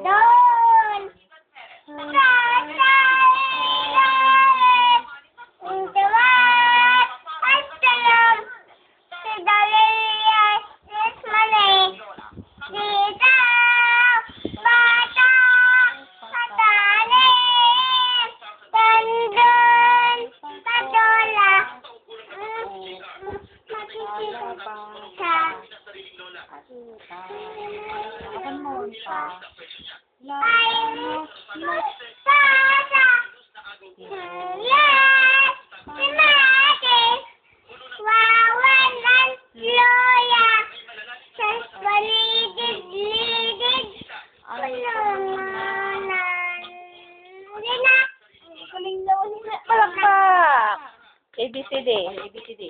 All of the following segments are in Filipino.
Doon! Palakpak! ABCD. ABCD.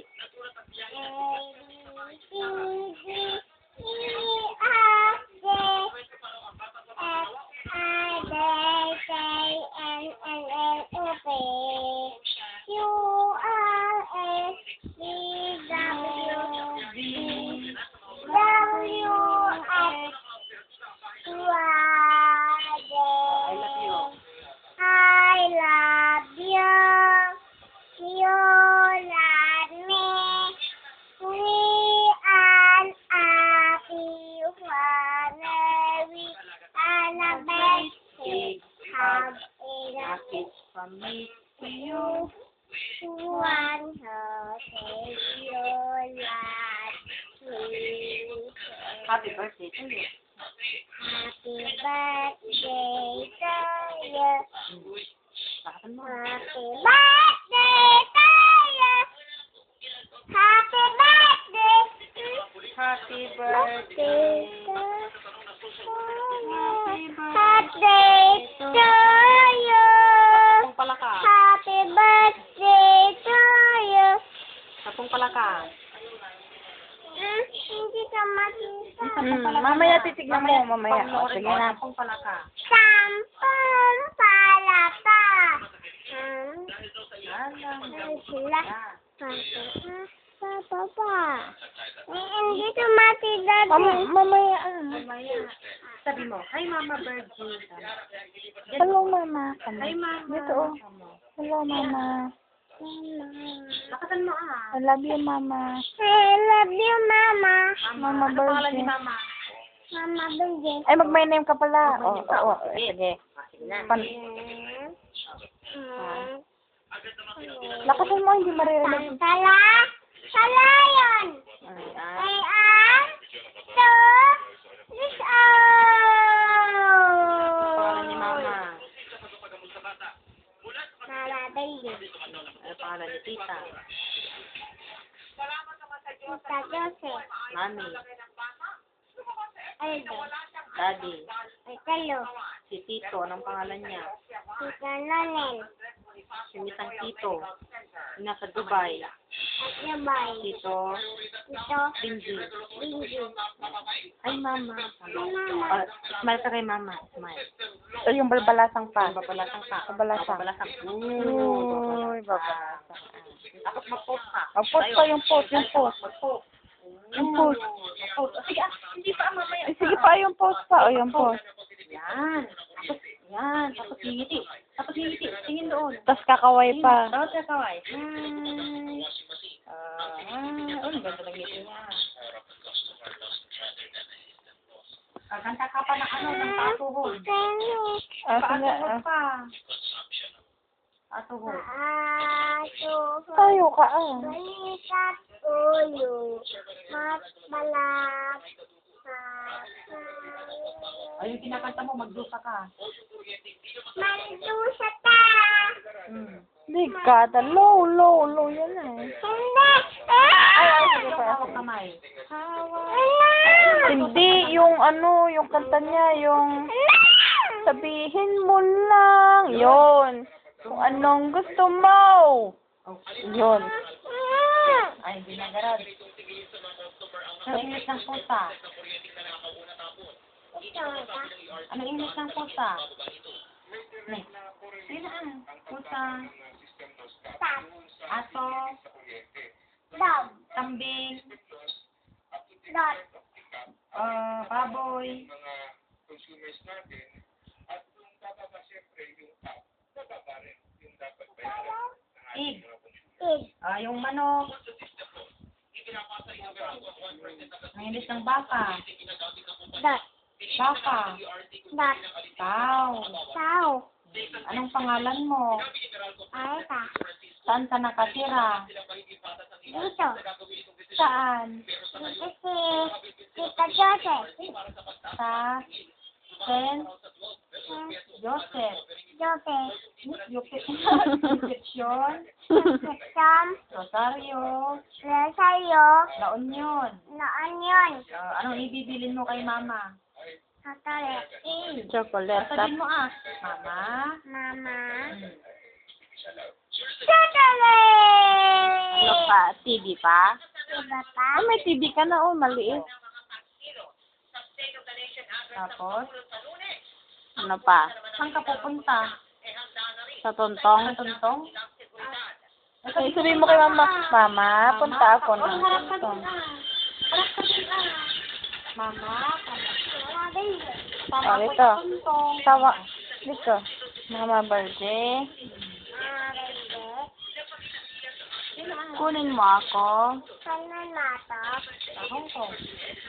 From me to you, one take your life. Happy birthday to you. Happy birthday to you. Happy birthday to you. Happy birthday. Happy birthday. Happy birthday to you. Happy birthday to you. Sapong palaka. Hindi ka makita. Mamaya titignan mo, mamaya. O, sige na. Sapong palaka. Sampung palaka. Sila. Papa. Hindi ka makita. Mamaya. Mamaya. Sabi mo, hi Mama Birthday. Hello Mama. Hi Mama. Dito. Hello Mama. Lakasan mo I love you Mama. I love you Mama. Mama Ano Birthday. ni Mama? Mama Birthday. Ay, mag-my name ka pala. Oo. Sige. Lakasan mo, hindi maririnig. Sala yun. Ay, this Pangalan ni Mama. Mama Baby. Ano pangalan ni Tita? Tita Joseph. Mami. Aldo. Daddy. Ay, Talo. Si Tito, anong pangalan niya? Tita Nonel. Si Misang Tito. Yung nasa Dubai. At Yabay. Tito. Tito. Benji. Binji. Ay, Mama. Mama. Smile ka kay Mama. Smile. Ito yung balbalasang pa. Babalasang pa. Babalasang. Babalasang. Uy, babalasang. Tapos mag-post ka. Mag-post pa yung post. Mag-post. Yung post. Mag-post. Sige, hindi pa mamaya. Sige pa yung post pa. O, yung post. Yan. Yan. Tapos hingiti. Tingin doon. Tapos kakaway pa. Tapos kakaway. Hi. Ang ganda ng ngiti niya. Kanta ka pa ng ng patuhod. Patuhod pa. Patuhod. Tayo ka Balikat ulo. Matbalak. Ay, yung kinakanta mo, magdusa ka. Mandusa ta. Hindi ka. Low yan eh. Hindi. Sige pa ako kamay. Hindi, yung yung kanta niya, yung sabihin mo lang. Yon. Kung anong gusto mo. Yon. Ay, hindi na garad. Ang init ng pusa. Anong init ng pusa? Sino pusa? Aso? kambing, Dot. baboy, pig, Pig. yung manok, ang ilis ng baka, Dot. baka, Dot. cow. Cow. Anong pangalan mo? Alta. Saan ka nakatira? Dito. Saan? Dito si Tita Joseph. Sa Saint Joseph. Joseph. Concepcion, Sam. Rosario, Rosario. La Union. Naan yun. Anong ibibilin mo kay mama? Chocolate. Chocolate. Sabihin mo Mama. Mama. Hmm. Chocolate! Ano pa? TV pa? Iba pa? Ah, may TV ka na. Oh, maliit. Tapos, Ano pa? saan ka pupunta? Sa Tontong? Sa Tuntong? Ay, sabihin mo kay mama, Mama, punta ako ng Tontong. Mama, Oh, dito. Tawa. Dito. Mama Birthday. Kunin mo ako. Kanan mato. Hong Kong.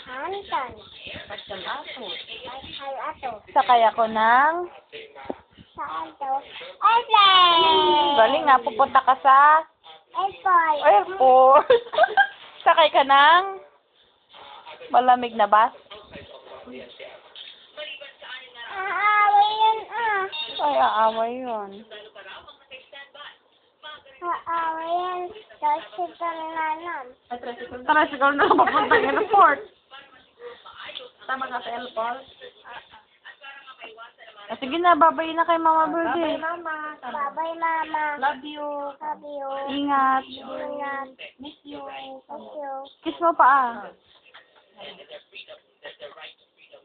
Hanton. Pagkalato. Ay, ato. Sakay ako ng... Saan to? Airplane! Galing nga, pupunta ka sa Airport. airport. Sakay ka ng malamig na bus. Aaway yun Ay, aaway yun. Aaway yun. Kasi nanan. Tricycle na papunta ng airport. Tama ka sa airport? Ah, sige na, babay na kay Mama Birthday. Bye, Mama. Bye-bye, Mama. Love you. Love you. Ingat. Ingat. Miss you. Thank you. Kiss mo pa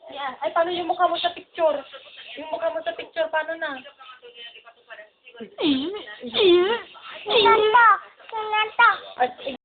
Yeah. Ay, paano yung mukha mo sa picture? Yung mukha mo sa picture, paano na? ah.